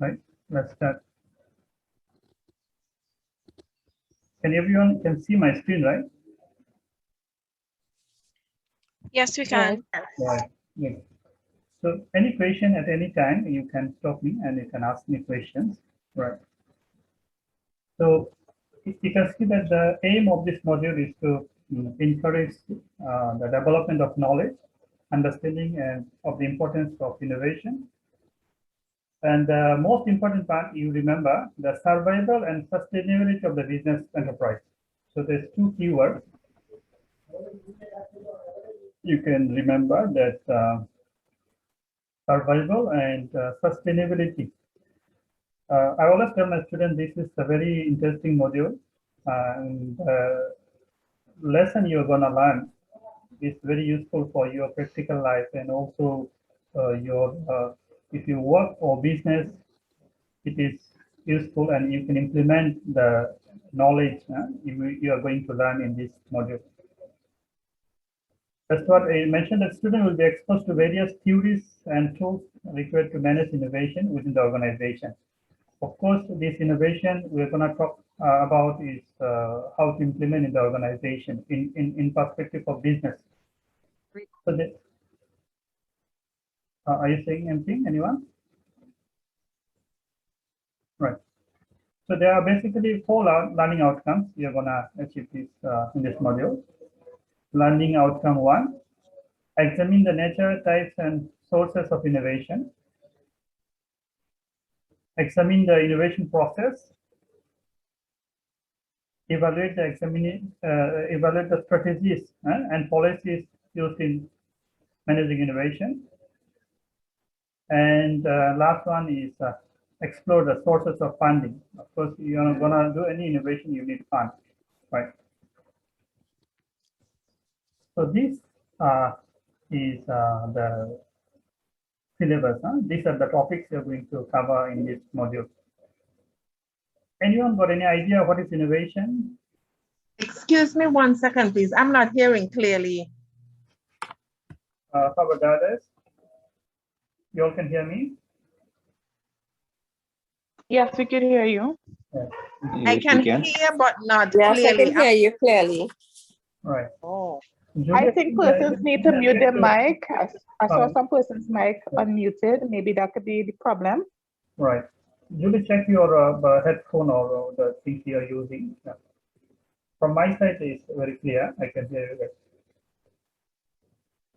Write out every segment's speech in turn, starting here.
Right, let's start. Can everyone can see my screen, right? Yes, we can. Right. Good. So any question at any time, you can stop me and you can ask me questions. Right. So you can see that the aim of this module is to encourage the development of knowledge, understanding, and of the importance of innovation. And the most important part, you remember, the survival and sustainability of the business enterprise. So there's two keywords. You can remember that survival and sustainability. I always tell my students this is a very interesting module, and lesson you're gonna learn is very useful for your practical life, and also your if you work or business, it is useful, and you can implement the knowledge you are going to learn in this module. That's what I mentioned, that student will be exposed to various theories and tools required to manage innovation within the organization. Of course, this innovation we're going to talk about is how to implement in the organization in perspective of business. So are you saying anything, anyone? Right. So there are basically four learning outcomes you're going to achieve this in this module. Learning outcome 1, examine the nature, types, and sources of innovation. Examine the innovation process. Evaluate the strategies and policies used in managing innovation. And last one is explore the sources of funding. Of course, you're not gonna do any innovation, you need fund, right? So this is the syllabus. These are the topics you're going to cover in this module. Anyone got any idea what is innovation? Excuse me 1 second, please. I'm not hearing clearly. How about the others? You all can hear me? Yes, we can hear you. Yeah. I can hear, but not Yes, clearly. I can hear you clearly. Right. Oh. I think persons need to mute their mic. I saw some person's mic unmuted. Maybe that could be the problem. Right. Julie, check your headphone or the thing you are using. Yeah. From my side, it's very clear. I can hear you.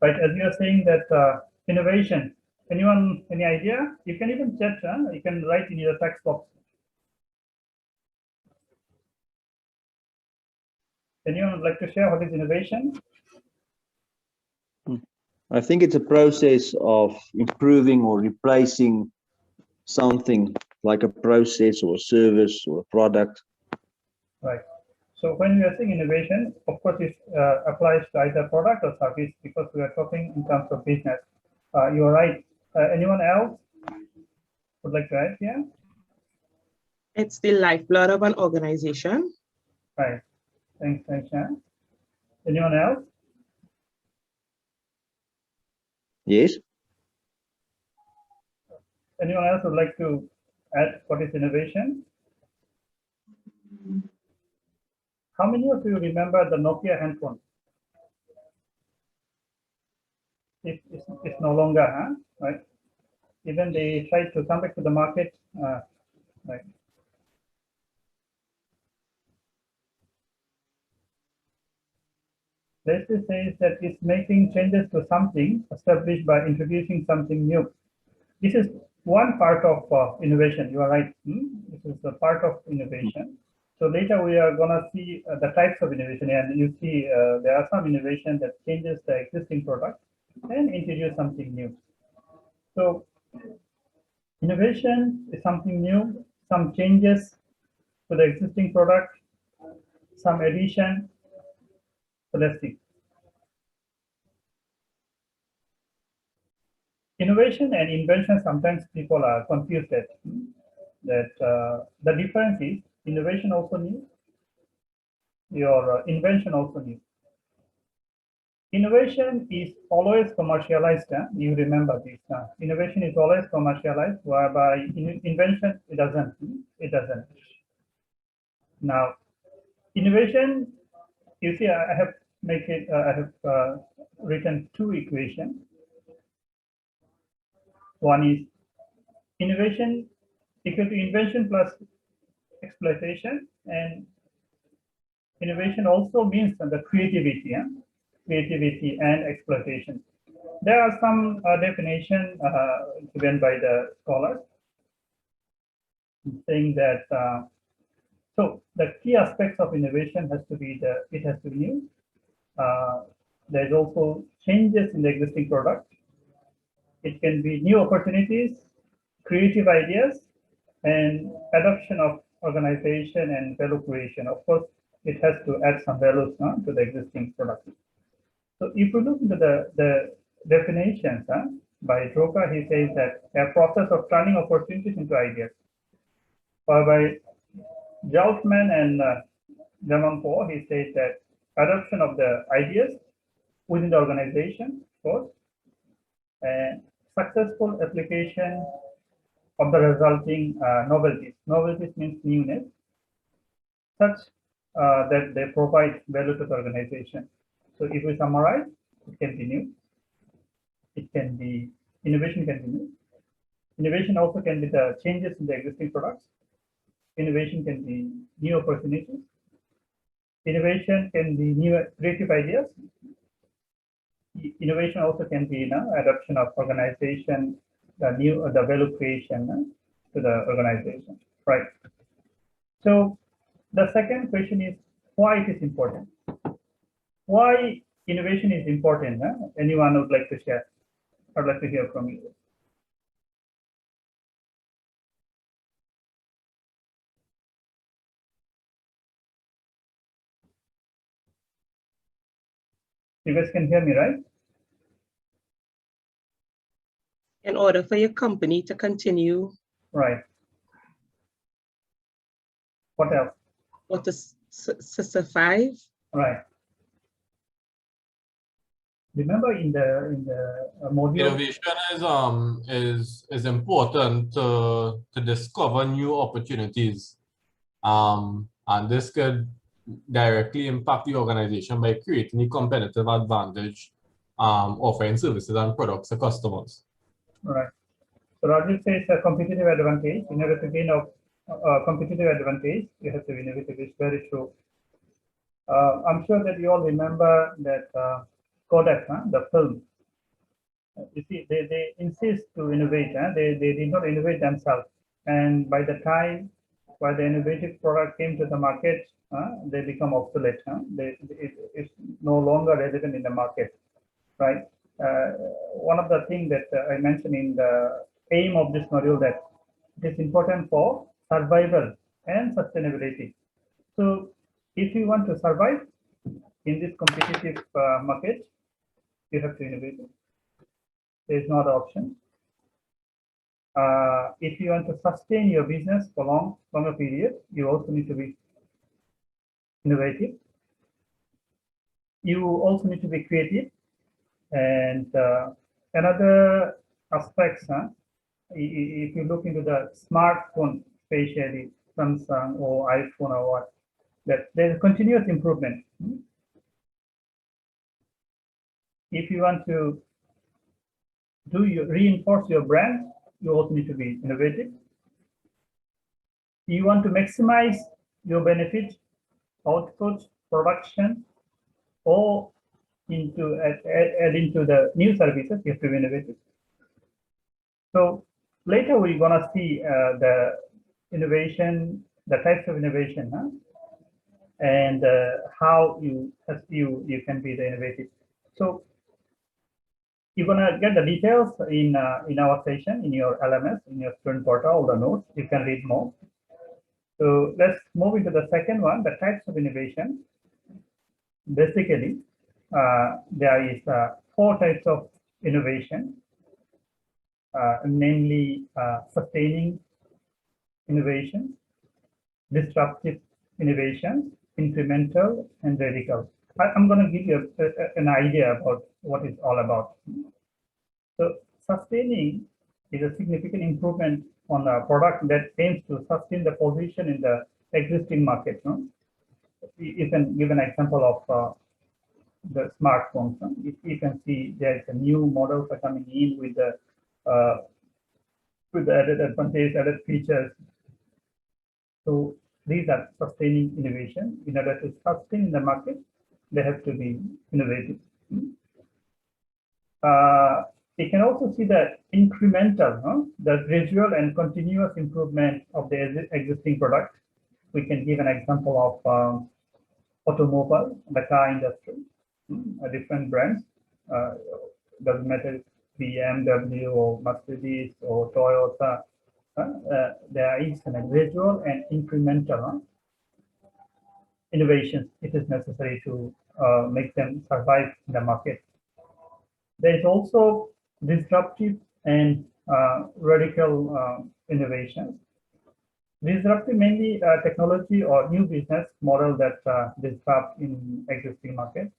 Right. As you are saying that innovation. Anyone, any idea? You can even chat. You can write in your text box. Anyone would like to share what is innovation? I think it's a process of improving or replacing something like a process or a service or a product. Right. So when we are saying innovation, of course, it applies to either product or service because we are talking in terms of business. You are right. Anyone else would like to add here? It's the lifeblood of an organization. Right. Thanks, Sharon. Anyone else? Yes. Anyone else would like to add what is innovation? How many of you remember the Nokia handphone? It's no longer, right? Even they tried to come back to the market, right? Let's just say that it's making changes to something established by introducing something new. This is one part of innovation. You are right. This is a part of innovation. So later we are going to see the types of innovation, and you see there are some innovation that changes the existing product and introduce something new. So innovation is something new, some changes to the existing product, some addition. So let's see. Innovation and invention, sometimes people are confused that the difference is innovation also new, your invention also new. innovation is always commercialized. You remember this. Innovation is always commercialized, whereby invention it doesn't. It doesn't. Now, innovation. You see, I have written two equations. One is innovation equal to invention plus exploitation, and innovation also means the creativity, creativity and exploitation. There are some definition given by the scholars saying that so the key aspects of innovation has to be it has to be new. There's also changes in the existing product. It can be new opportunities, creative ideas, and adoption of organization and value creation. Of course, it has to add some values to the existing product. So if you look into the definitions by Drucker, he says that a process of turning opportunities into ideas. By Geltman and Davenport, he says that adoption of the ideas within the organization, of course, and successful application of the resulting novelties. Novelties means newness, such that they provide value to the organization. So if we summarize, it can be new. It can be innovation can be new. Innovation also can be the changes in the existing products. Innovation can be new opportunities. Innovation can be new creative ideas. Innovation also can be adoption of organization, the value creation to the organization, right? So the second question is why it is important. Why innovation is important? Anyone would like to share? I'd like to hear from you. You guys can hear me, right? In order for your company to continue. Right. What else? Or to survive. Right. Remember in the module. Innovation is important to discover new opportunities, and this could directly impact the organization by creating a competitive advantage, offering services and products to customers. Right. So Rajiv says a competitive advantage. In order to gain a competitive advantage, you have to be innovative. It's very true. I'm sure that you all remember that Kodak, the film. You see, they insist to innovate. They did not innovate themselves. And by the time where the innovative product came to the market, they become obsolete. It's no longer relevant in the market, right? One of the things that I mentioned in the aim of this module that it is important for survival and sustainability. So if you want to survive in this competitive market, you have to innovate. There is no other option. If you want to sustain your business for longer period, you also need to be innovative. You also need to be creative. And another aspects, if you look into the smartphone, especially Samsung or iPhone or what, that there's continuous improvement. If you want to reinforce your brand, you also need to be innovative. You want to maximize your benefit, output, production, or add into the new services, you have to be innovative. So later we're gonna see the innovation, the types of innovation, and how you can be the innovative. So you're gonna get the details in our session, in your LMS, in your student portal, all the notes. You can read more. So let's move into the second one, the types of innovation. Basically, there is 4 types of innovation, namely sustaining innovation, disruptive innovation, incremental, and radical. I'm going to give you an idea about what it's all about. So sustaining is a significant improvement on a product that aims to sustain the position in the existing market. No? You can give an example of the smartphones. No? You can see there's a new models are coming in with the added advantage, added features. So these are sustaining innovation. In order to sustain the market, they have to be innovative. You can also see the incremental, the gradual and continuous improvement of the existing product. We can give an example of automobile, the car industry, different brands. Doesn't matter BMW or Mercedes or Toyota. There is a gradual and incremental innovations. It is necessary to make them survive in the market. There is also disruptive and radical innovations. Disruptive mainly technology or new business model that disrupt in existing market.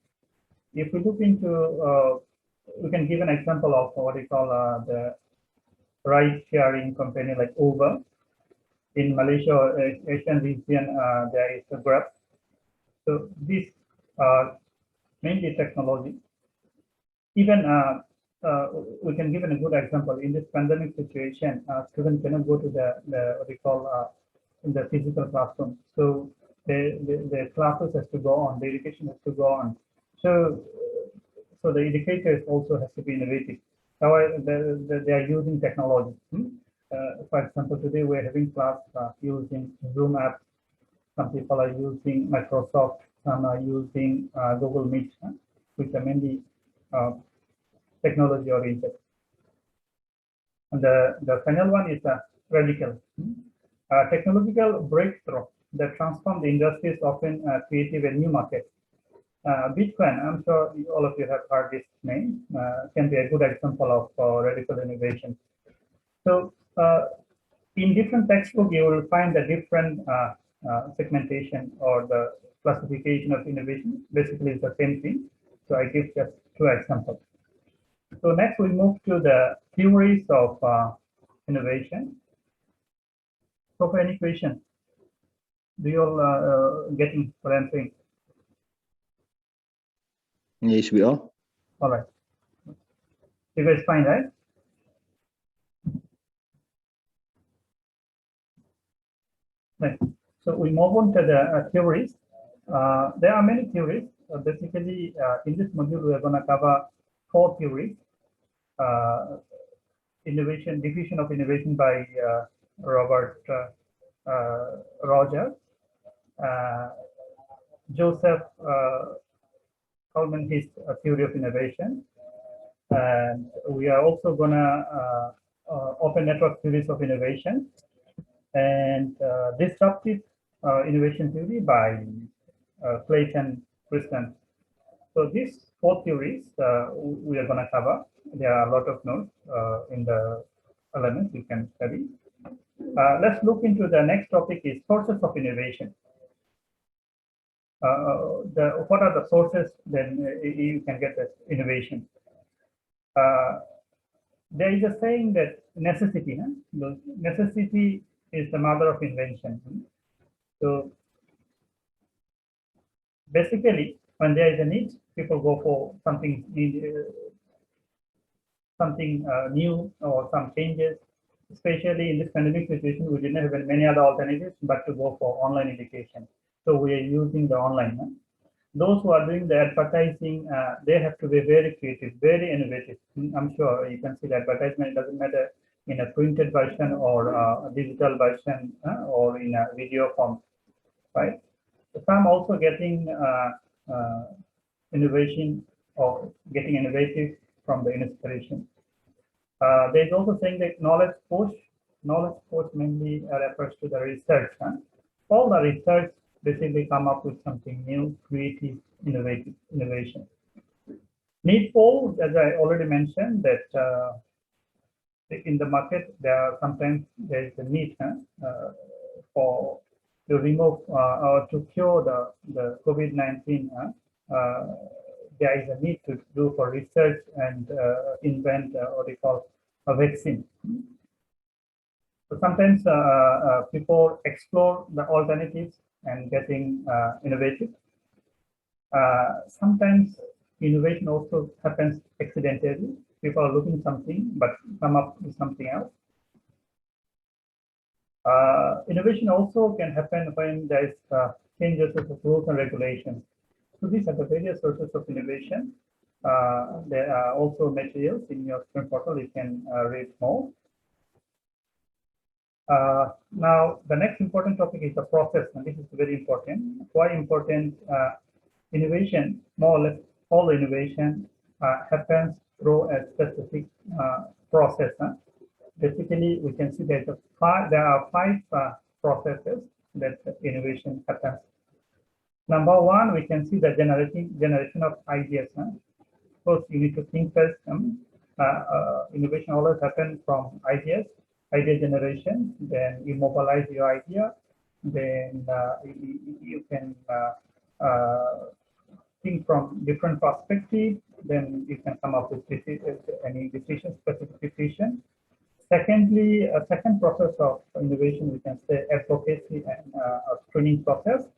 If we look into, we can give an example of what we call the ride-sharing company like Uber. In Malaysia or Asian region, there is a Grab. So this mainly technology. Even we can give a good example in this pandemic situation. Students cannot go to the what we call in the physical classroom. So the classes has to go on, the education has to go on. So the educators also has to be innovative. However, they are using technology. For example, today we're having class using Zoom app. Some people are using Microsoft. Some are using Google Meet, which are mainly technology oriented. And the final one is radical. Technological breakthrough that transform the industries, often creative and new markets. Bitcoin, I'm sure all of you have heard this name, can be a good example of radical innovation. So in different textbooks, you will find the different segmentation or the classification of innovation. Basically, it's the same thing. So I give just two examples. So next we move to the theories of innovation. So for any question, do you all getting what I'm saying? Yes, we are. All right. You guys find, right? Right. So we move on to the theories. There are many theories. Basically, in this module, we are going to cover 4 theories. Innovation, diffusion of innovation by Robert Rogers. Joseph Coleman, his theory of innovation. And we are also going to open network theories of innovation and disruptive innovation theory by Clayton Christensen. So these 4 theories we are going to cover. There are a lot of notes in the elements you can study. Let's look into the next topic is sources of innovation. What are the sources then you can get this innovation? There is a saying that necessity, necessity is the mother of invention. So basically, when there is a need, people go for something new or some changes. Especially in this pandemic situation, we didn't have many other alternatives but to go for online education. So we are using the online. Those who are doing the advertising, they have to be very creative, very innovative. I'm sure you can see the advertisement. It doesn't matter in a printed version or a digital version or in a video form, right? So I'm also getting innovation or getting innovative from the inspiration. There's also saying that knowledge push mainly refers to the research. All the research basically come up with something new, creative, innovation. Need pull, as I already mentioned, that in the market there is a need for to remove or to cure the COVID-19 there is a need to do for research and invent what we call a vaccine. So sometimes people explore the alternatives and getting innovative. Sometimes innovation also happens accidentally. People are looking something but come up with something else. Innovation also can happen when there is changes of rules and regulations. So these are the various sources of innovation. There are also materials in your student portal. You can read more. Now, the next important topic is the process, and this is very important. Why important? Innovation, more or less all innovation happens through a specific process. Basically, we can see that there are five processes that innovation happens. Number one, we can see the generation of ideas. First, you need to think first. Innovation always happens from ideas, idea generation. Then you mobilize your idea. Then you can think from different perspectives. Then you can come up with any decision, specific decision. Secondly, a second process of innovation, we can say advocacy and a screening process.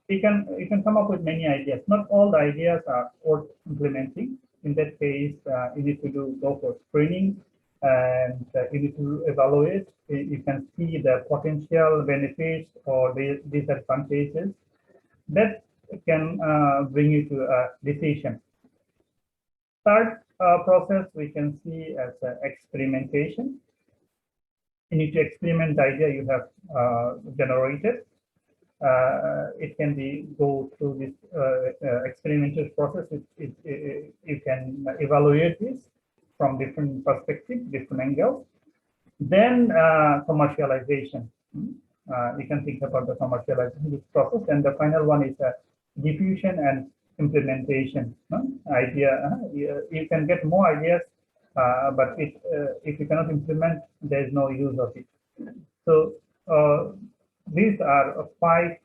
You can come up with many ideas. Not all the ideas are worth implementing. In that case, you need to go for screening, and you need to evaluate. You can see the potential benefits or the disadvantages that can bring you to a decision. Third process we can see as experimentation. You need to experiment the idea you have generated. It can go through this experimental process. You can evaluate this from different perspectives, different angles. Then commercialization. You can think about the commercialization this process, and the final one is diffusion and implementation. You can get more ideas, but if you cannot implement, there is no use of it. So these are five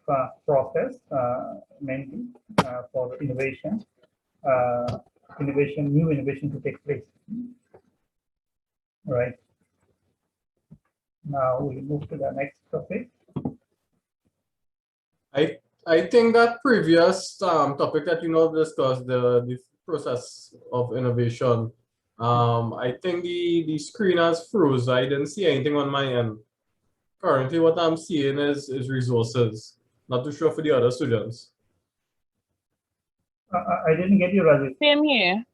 processes mainly for innovation. New innovation to take place. Right. Now we move to the next topic. I think that previous topic that discussed, the process of innovation, I think the screen has froze. I didn't see anything on my end. Currently, what I'm seeing is resources. Not too sure for the other students. I didn't get you, Rajesh. Same here.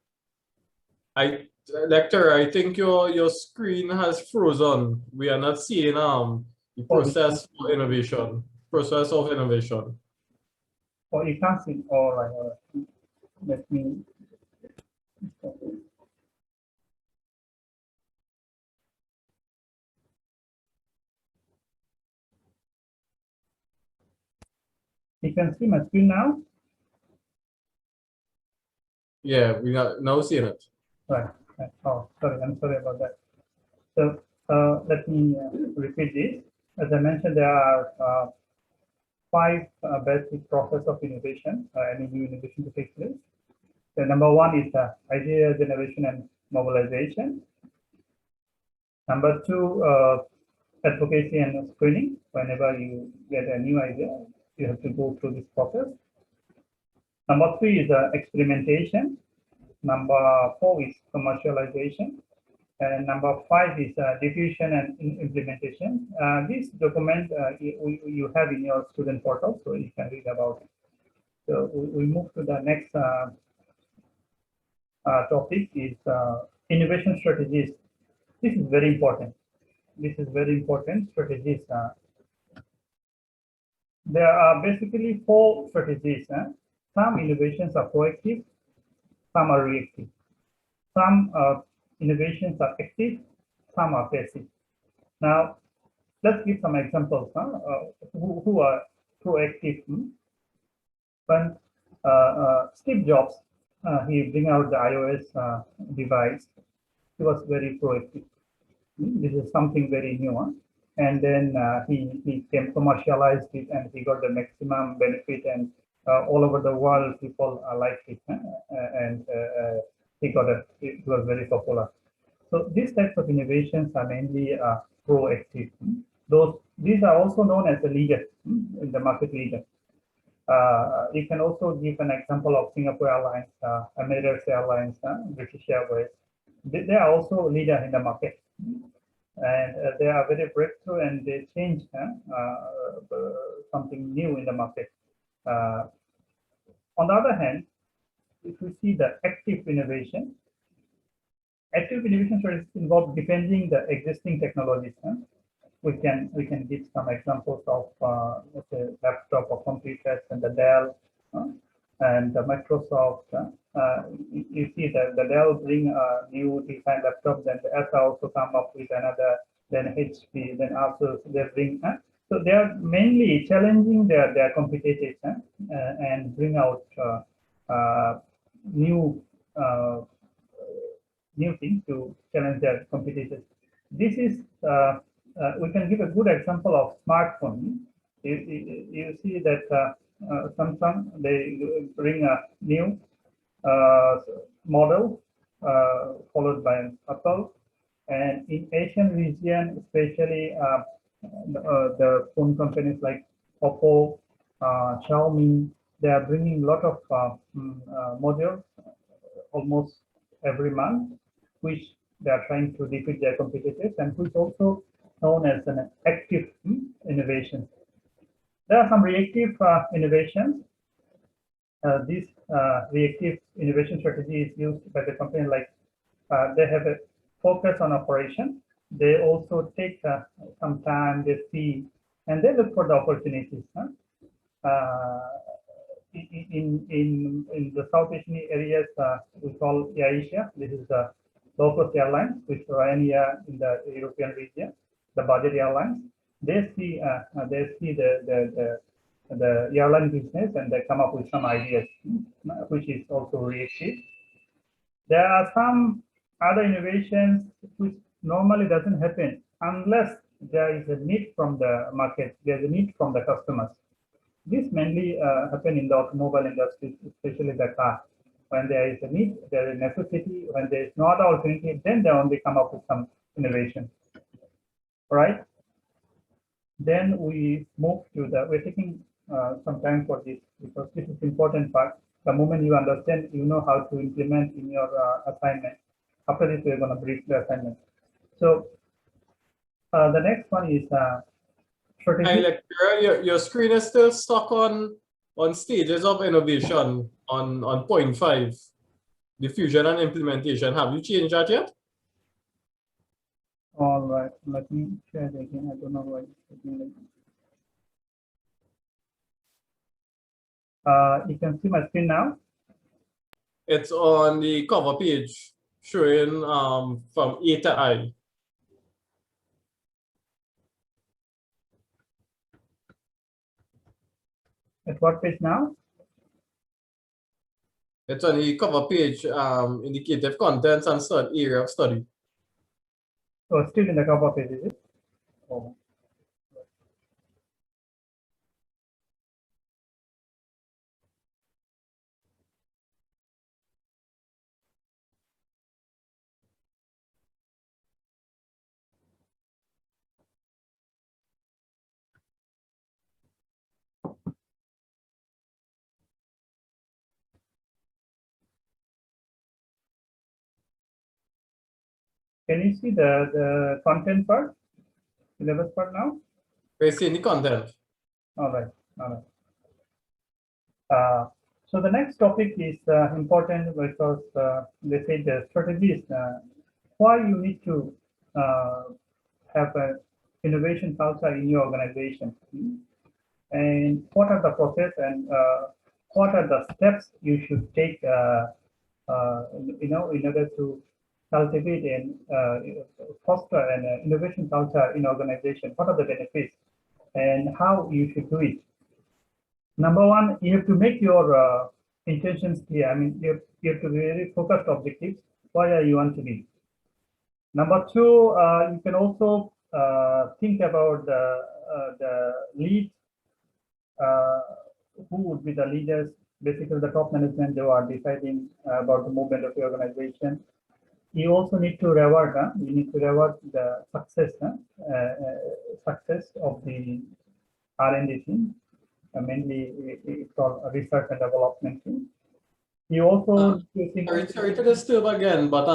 Lecturer, I think your screen has frozen. We are not seeing the process of innovation. Process of innovation. Oh, you can't see. All right. Let me. You can see my screen now. Yeah, we are now seeing it. Right. Oh, sorry. I'm sorry about that. So let me repeat this. As I mentioned, there are five basic process of innovation, any new innovation to take place. The number one is idea generation and mobilization. Number two, advocacy and screening. Whenever you get a new idea, you have to go through this process. Number three is experimentation. Number four is commercialization. And number five is diffusion and implementation. This document you have in your student portal, so you can read about it. So we move to the next topic is innovation strategies. This is very important. This is very important strategies. There are basically four strategies. Some innovations are proactive, some are reactive. Some innovations are active, some are passive. Now, let's give some examples who are proactive. When Steve Jobs, he bring out the iOS device, he was very proactive. This is something very new. And then he commercialized it, and he got the maximum benefit, and all over the world, people like it, and it was very popular. So these types of innovations are mainly proactive. These are also known as the leader, the market leader. You can also give an example of Singapore Airlines, Emirates Airlines, British Airways. They are also leader in the market, and they are very breakthrough, and they change something new in the market. On the other hand, if we see the active innovation should involve defending the existing technologies. We can give some examples of let's say laptop or computers and the Dell and the Microsoft. You see that the Dell bring a new design laptop, then the Acer also come up with another, then HP, then Asus they bring. So they are mainly challenging their competitors and bring out new things to challenge their competitors. This is we can give a good example of smartphone. You see that Samsung, they bring a new model followed by Apple, and in Asian region, especially the phone companies like Oppo, Xiaomi, they are bringing a lot of modules almost every month, which they are trying to defeat their competitors, and which also known as an active innovation. There are some reactive innovations. This reactive innovation strategy is used by the company like they have a focus on operation. They also take some time, they see, and they look for the opportunities. In the South Asian areas, we call AirAsia. This is the low-cost airlines, which Ryanair in the European region, the budget airlines. They see the airline business, and they come up with some ideas, which is also reactive. There are some other innovations which normally doesn't happen unless there is a need from the market, there's a need from the customers. This mainly happen in the automobile industry, especially the car. When there is a need, there is a necessity. When there is no other alternative, then they only come up with some innovation. Right? Then we move to we're taking some time for this because this is important part. The moment you understand, you know how to implement in your assignment. After this, we're going to brief the assignment. So the next one is strategy. Your screen is still stuck on stages of innovation on point 5, diffusion and implementation. Have you changed that yet? All right, let me share it again. I don't know why it's taking like you can see my screen now. It's on the cover page, showing from A to I. At what page now? It's on the cover page, indicative contents and area of study. Oh, still in the cover page, is it? Oh. Can you see the content part, syllabus part now? We're seeing the content. All right, all right. So the next topic is important because they say the strategy is why you need to have an innovation culture in your organization, and what are the process and what are the steps you should take, in order to cultivate and foster an innovation culture in organization. What are the benefits and how you should do it? Number one, you have to make your intentions clear. I mean, you have to be very focused objectives. Why are you want to be? Number two, you can also think about the lead. who would be the leaders, basically the top management, they are deciding about the movement of the organization. You also need to reward, you need to reward the success, success of the R&D team, mainly it's called research and development team. You also Sorry to disturb again, but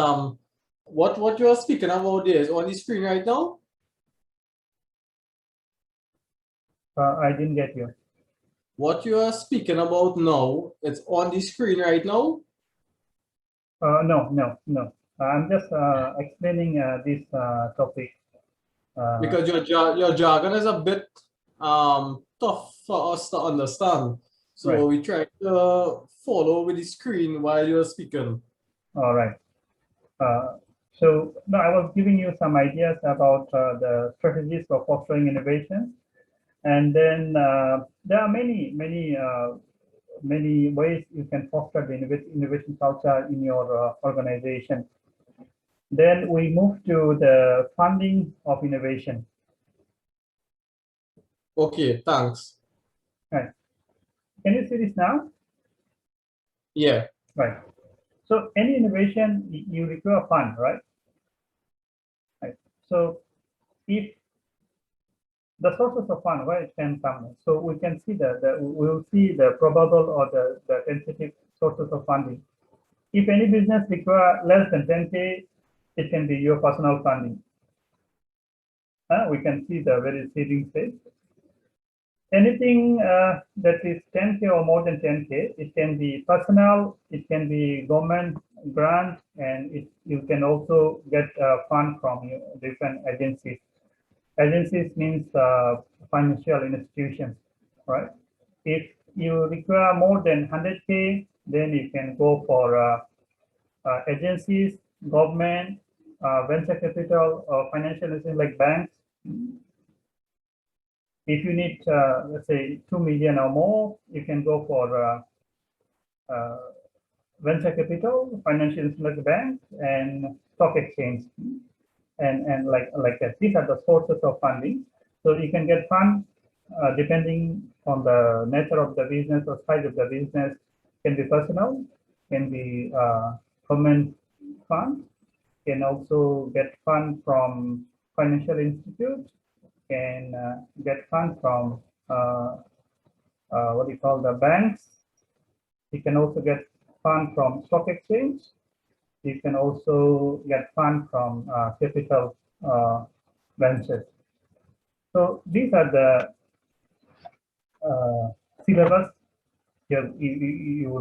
what you are speaking about there is on the screen right now? I didn't get you. What you are speaking about now, it's on the screen right now? No. I'm just explaining this topic. Because your jargon is a bit tough for us to understand. So Right. we try to follow with the screen while you're speaking. All right. So no, I was giving you some ideas about the strategies for fostering innovation, and then there are many ways you can foster the innovation culture in your organization. Then we move to the funding of innovation. Okay, thanks. Right. Can you see this now? Yeah. Right. So any innovation, you require fund, right? Right. So if the sources of fund, where it can come, so we can see we will see the probable or the tentative sources of funding. If any business require less than 10K, it can be your personal funding. We can see the very saving stage. Anything that is 10K or more than 10K, it can be personal, it can be government grant, and you can also get fund from different agencies. Agencies means financial institutions, right? If you require more than 100K, then you can go for agencies, government, venture capital, or financial institutions like banks. If you need, let's say, 2 million or more, you can go for venture capital, financial institutions like banks, and stock exchange, and like that. These are the sources of funding. So you can get funds depending on the nature of the business or size of the business. Can be personal, can be government fund, can also get fund from financial institutes, can get funds from what do you call the banks. You can also get fund from stock exchange. You can also get fund from capital ventures. So these are the syllabus you will